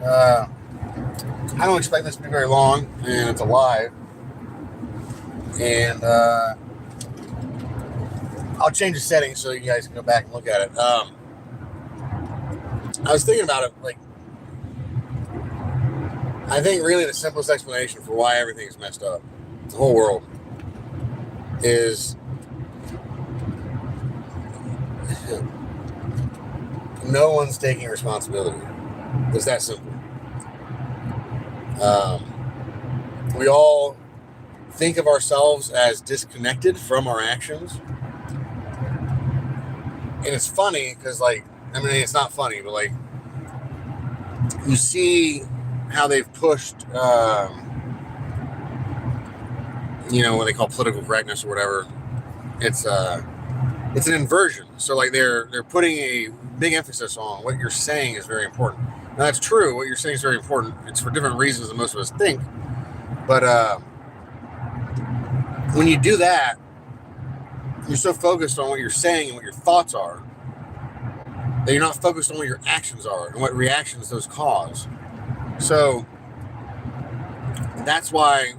I don't expect this to be very long, and it's alive. And I'll change the settings so you guys can go back and look at it. I was thinking about it, like, I think really the simplest explanation for why everything is messed up, the whole world, is no one's taking responsibility. It's that simple. We all think of ourselves as disconnected from our actions. And it's funny because, like, I mean, it's not funny, but, like, you see how they've pushed, what they call political correctness or whatever. It's an inversion. So, like, they're putting a big emphasis on what you're saying is very important. Now, that's true. What you're saying is very important. It's for different reasons than most of us think. But when you do that, you're so focused on what you're saying and what your thoughts are that you're not focused on what your actions are and what reactions those cause. So that's why,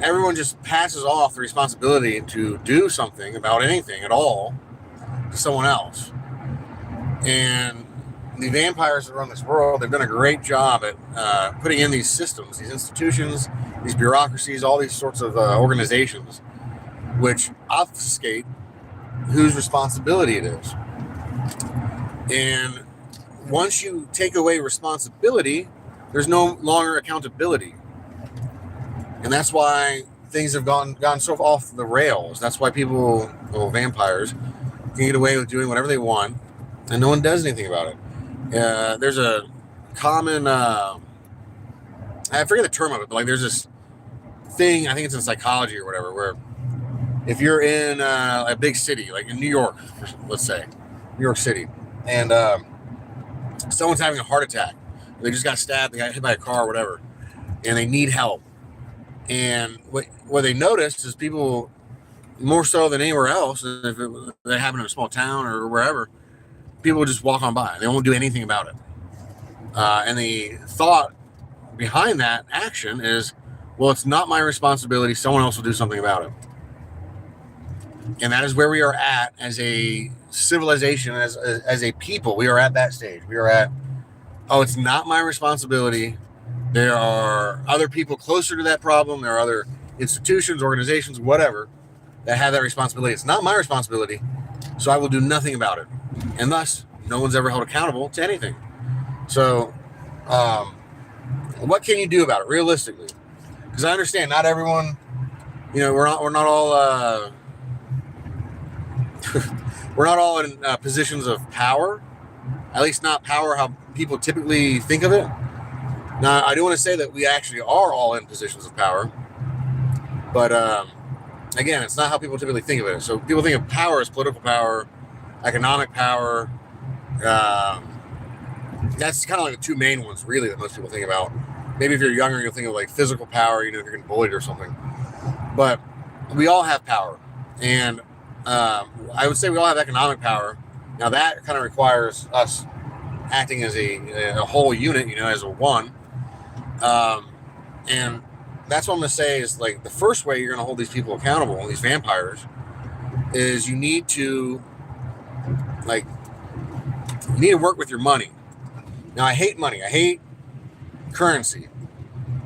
everyone just passes off the responsibility to do something about anything at all to someone else. And the vampires that run this world, they've done a great job at putting in these systems, these institutions, these bureaucracies, all these sorts of organizations, which obfuscate whose responsibility it is. And once you take away responsibility, there's no longer accountability. And that's why things have gone so off the rails. That's why vampires, can get away with doing whatever they want, and no one does anything about it. There's a common, I forget the term of it, but, like, there's this thing, I think it's in psychology or whatever, where if you're in a big city, like in New York, let's say, New York City, and someone's having a heart attack, they just got stabbed, they got hit by a car or whatever, and they need help. And what they noticed is people, more so than anywhere else, if they happen in a small town or wherever, people just walk on by. They won't do anything about it. And the thought behind that action is, well, it's not my responsibility. Someone else will do something about it. And that is where we are at as a civilization, as a people. We are at that stage. We are at, it's not my responsibility. There are other people closer to that problem. There are other institutions, organizations, whatever, that have that responsibility. It's not my responsibility, so I will do nothing about it. And thus, no one's ever held accountable to anything. So, what can you do about it, realistically? Because I understand not everyone, we're not all we're not all in positions of power. At least not power how people typically think of it. Now, I do want to say that we actually are all in positions of power, but again, it's not how people typically think of it. So people think of power as political power, economic power. That's kind of like the two main ones, really, that most people think about. Maybe if you're younger, you'll think of like physical power, if you're getting bullied or something. But we all have power, and I would say we all have economic power. Now that kind of requires us acting as a whole unit, as a one. And that's what I'm going to say is, like, the first way you're going to hold these people accountable, these vampires, is you need to work with your money. Now, I hate money. I hate currency.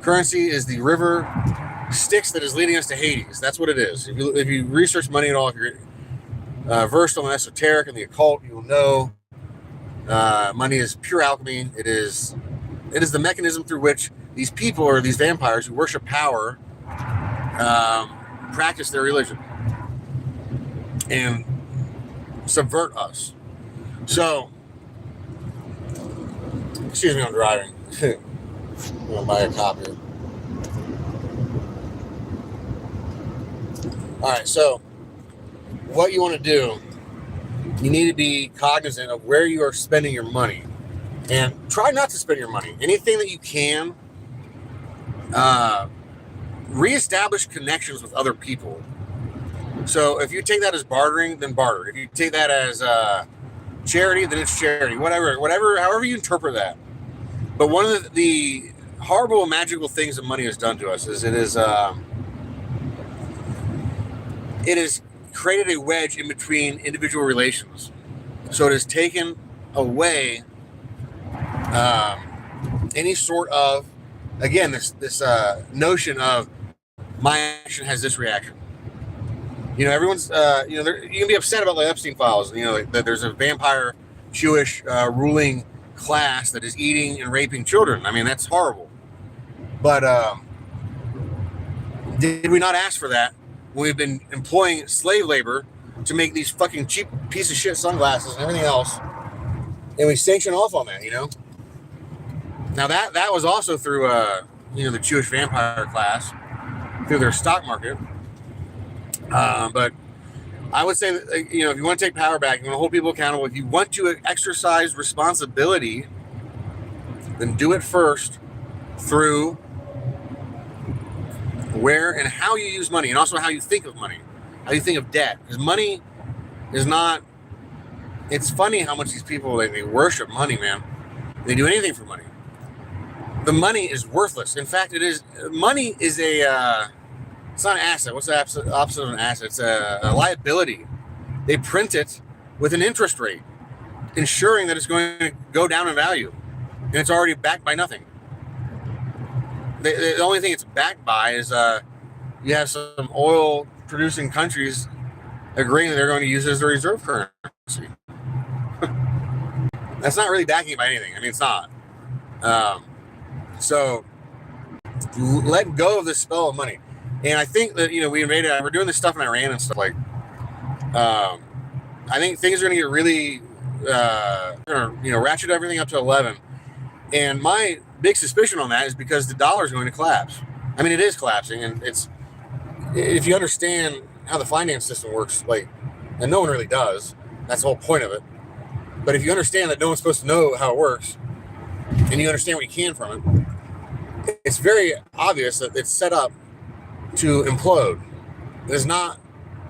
Currency is the river Styx that is leading us to Hades. That's what it is. If you research money at all, if you're versed on the esoteric and the occult, you will know money is pure alchemy. It is the mechanism through which these people, or these vampires who worship power, practice their religion and subvert us. So, excuse me, I'm driving. I'm going to buy a copy. All right, so what you want to do, you need to be cognizant of where you are spending your money. And try not to spend your money. Anything that you can, reestablish connections with other people. So if you take that as bartering, then barter. If you take that as charity, then it's charity. Whatever, however you interpret that. But one of the horrible, magical things that money has done to us is it has created a wedge in between individual relations. So it has taken away any sort of, again, this notion of my action has this reaction. You know, everyone's, you can be upset about the Epstein files. You know, like, that there's a vampire Jewish ruling class that is eating and raping children. I mean, that's horrible. But did we not ask for that when we've been employing slave labor to make these fucking cheap piece of shit sunglasses and everything else, and we sanction off on that? You know. Now that was also through the Jewish vampire class, through their stock market. But I would say that, if you want to take power back, you want to hold people accountable, if you want to exercise responsibility, then do it first through where and how you use money, and also how you think of money, how you think of debt. Because money is not, it's funny how much these people, they worship money, man. They do anything for money. The money is worthless. In fact, money is it's not an asset. What's the opposite of an asset? It's a liability. They print it with an interest rate, ensuring that it's going to go down in value. And it's already backed by nothing. The only thing it's backed by is you have some oil-producing countries agreeing that they're going to use it as their reserve currency. That's not really backing it by anything. I mean, it's not. So let go of this spell of money. And I think that, we're doing this stuff in Iran and stuff like, I think things are going to get really, ratchet everything up to 11. And my big suspicion on that is because the dollar is going to collapse. I mean, it is collapsing, and if you understand how the finance system works, and no one really does, that's the whole point of it. But if you understand that no one's supposed to know how it works, and you understand what you can from it, it's very obvious that it's set up to implode. It is not.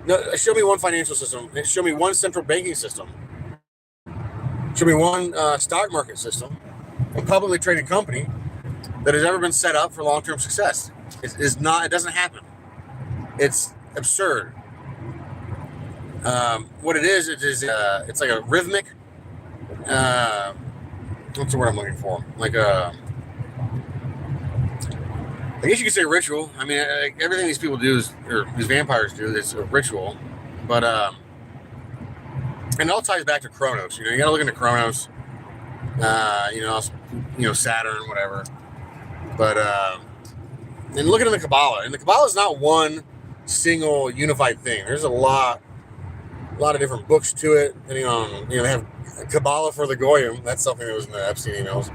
No, show me one financial system. Show me one central banking system. Show me one stock market system, a publicly traded company that has ever been set up for long-term success. It doesn't happen. It's absurd. What it is, it's like a rhythmic. What's the word I'm looking for? I guess you could say ritual. I mean, everything these people do or these vampires do, is a ritual. But and it all ties back to Kronos. You got to look into Kronos. Saturn, whatever. But and look into the Kabbalah. And the Kabbalah is not one single unified thing. There's a lot of different books to it. Depending on, they have Kabbalah for the Goyim. That's something that was in the Epstein emails.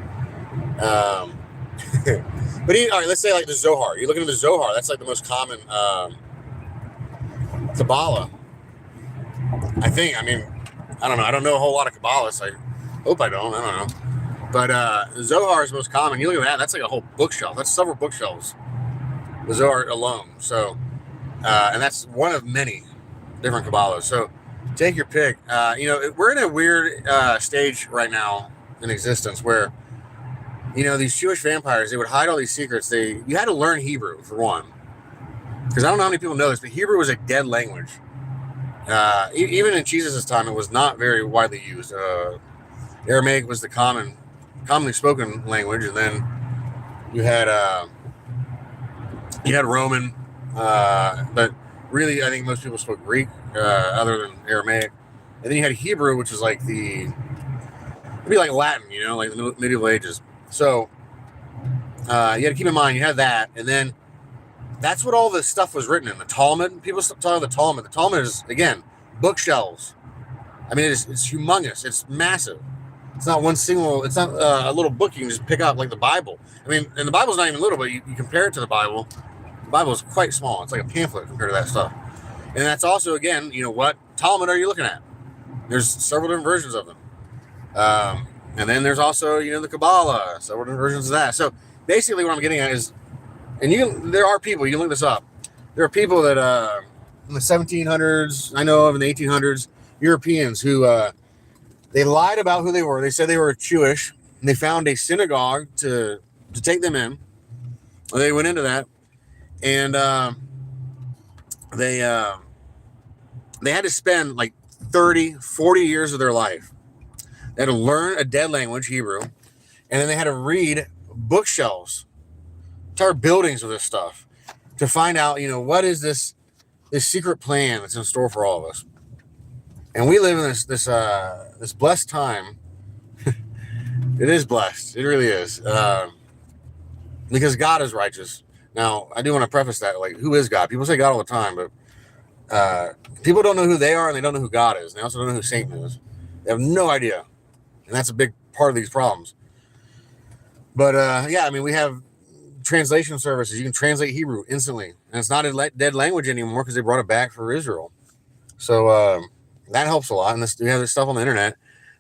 But all right, let's say like the Zohar. You look into the Zohar. That's like the most common Kabbalah. I think. I mean, I don't know. I don't know a whole lot of Kabbalists. I hope I don't. I don't know. But the Zohar is most common. You look at that. That's like a whole bookshelf. That's several bookshelves. The Zohar alone. So, and that's one of many different Kabbalahs. So, take your pick. We're in a weird stage right now in existence where, these Jewish vampires, they would hide all these secrets. You had to learn Hebrew, for one. Because I don't know how many people know this, but Hebrew was a dead language. Even in Jesus' time, it was not very widely used. Aramaic was the commonly spoken language, and then you had Roman, but really, I think most people spoke Greek, other than Aramaic. And then you had Hebrew, which is like it'd be like Latin, like the medieval ages. So you got to keep in mind you have that, and then that's what all this stuff was written in. The Talmud. People talk about the Talmud. The Talmud is, again, bookshelves. I mean, it's humongous. It's massive. It's not one single. It's not a little book you can just pick up like the Bible. I mean, and the Bible's not even little, but you compare it to the Bible. The Bible is quite small. It's like a pamphlet compared to that stuff. And that's also, again, what Talmud are you looking at? There's several different versions of them. And then there's also, the Kabbalah, several different versions of that. So basically what I'm getting at is, and there are people, you can look this up. There are people that in the 1700s, I know of in the 1800s, Europeans who they lied about who they were. They said they were Jewish, they found a synagogue to take them in. They went into that, and they had to spend like 30, 40 years of their life. They had to learn a dead language, Hebrew, and then they had to read bookshelves, entire buildings of this stuff, to find out, what is this secret plan that's in store for all of us. And we live in this blessed time. It is blessed. It really is. Because God is righteous. Now, I do want to preface that, like, who is God? People say God all the time, but people don't know who they are, and they don't know who God is. And they also don't know who Satan is. They have no idea. And that's a big part of these problems. But, we have translation services. You can translate Hebrew instantly. And it's not a dead language anymore because they brought it back for Israel. So that helps a lot. And we have this stuff on the internet.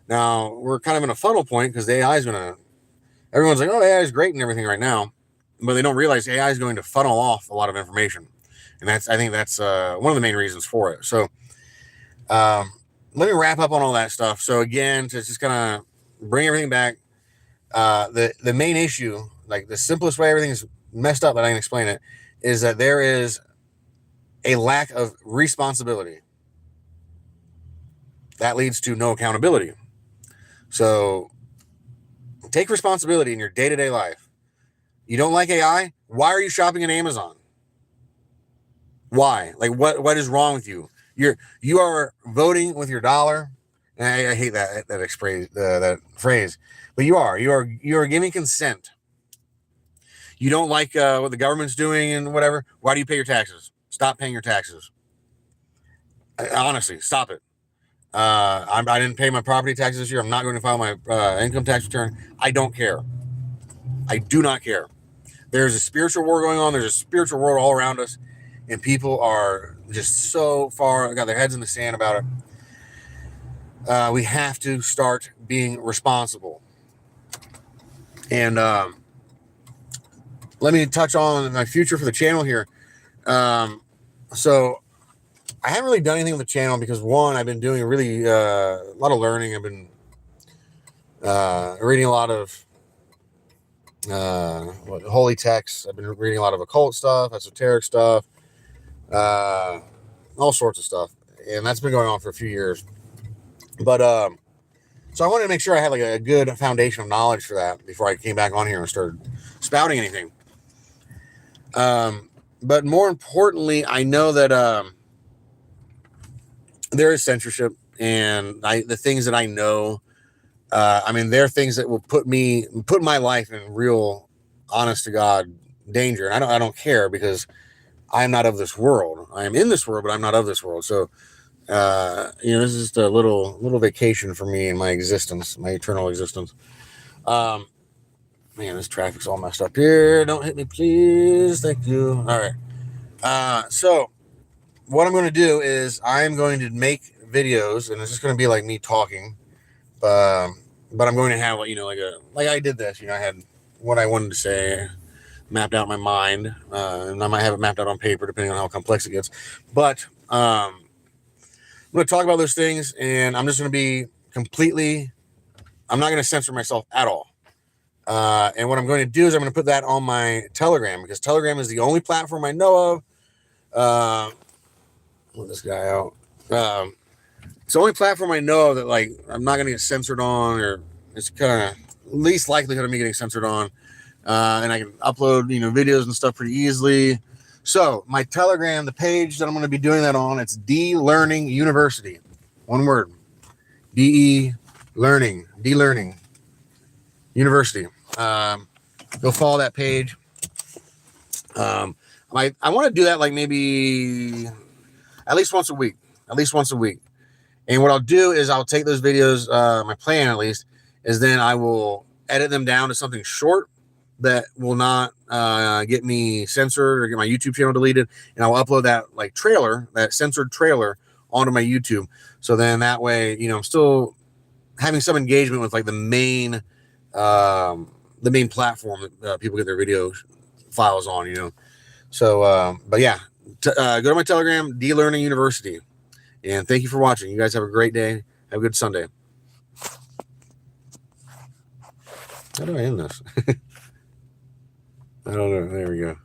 Now, we're kind of in a funnel point because the AI is going to... Everyone's like, oh, AI is great and everything right now. But they don't realize AI is going to funnel off a lot of information. And I think that's one of the main reasons for it. So let me wrap up on all that stuff. So again, to just kind of bring everything back, the main issue, like the simplest way everything's messed up that I can explain it, is that there is a lack of responsibility. That leads to no accountability. So take responsibility in your day-to-day life. You don't like AI? Why are you shopping at Amazon? Why? Like, what is wrong with you? You are voting with your dollar. And I hate that phrase, but you are giving consent. You don't like what the government's doing and whatever. Why do you pay your taxes? Stop paying your taxes. Honestly, stop it. I didn't pay my property taxes this year. I'm not going to file my income tax return. I don't care. I do not care. There's a spiritual war going on. There's a spiritual world all around us, and people are just so far got their heads in the sand about it. We have to start being responsible. And let me touch on my future for the channel here. So I haven't really done anything with the channel because, one, I've been doing a lot of learning. I've been reading a lot of holy texts. I've been reading a lot of occult stuff, esoteric stuff, all sorts of stuff. And that's been going on for a few years. But so I wanted to make sure I had like a good foundation of knowledge for that before I came back on here and started spouting anything. But more importantly, I know that there is censorship, and the things that I know, there are things that will put my life in real, honest to God danger. And I don't care because I'm not of this world. I am in this world, but I'm not of this world. So, this is just a little vacation for me in my existence, my eternal existence. Man, this traffic's all messed up here. Don't hit me, please. Thank you. All right. So what I'm going to do is I'm going to make videos, and it's just going to be like me talking. But I'm going to have, like I did this, I had what I wanted to say mapped out in my mind, and I might have it mapped out on paper depending on how complex it gets. But I'm going to talk about those things, and I'm just going to be I'm not going to censor myself at all. And what I'm going to do is I'm going to put that on my Telegram, because Telegram is the only platform I know of. Let this guy out. It's the only platform I know that, like, I'm not going to get censored on, or it's kind of least likelihood of me getting censored on. And I can upload, videos and stuff pretty easily. So my Telegram, the page that I'm going to be doing that on, it's D-Learning University. One word. D-Learning University. Go follow that page. I want to do that like maybe at least once a week. And what I'll do is I'll take those videos, my plan at least, is then I will edit them down to something short that will not get me censored or get my YouTube channel deleted. And I'll upload that censored trailer onto my YouTube. So then that way, I'm still having some engagement with like the main platform that people get their video files on, So, but yeah, go to my Telegram, D-Learning University. And thank you for watching. You guys have a great day. Have a good Sunday. How do I end this? I don't know. There we go.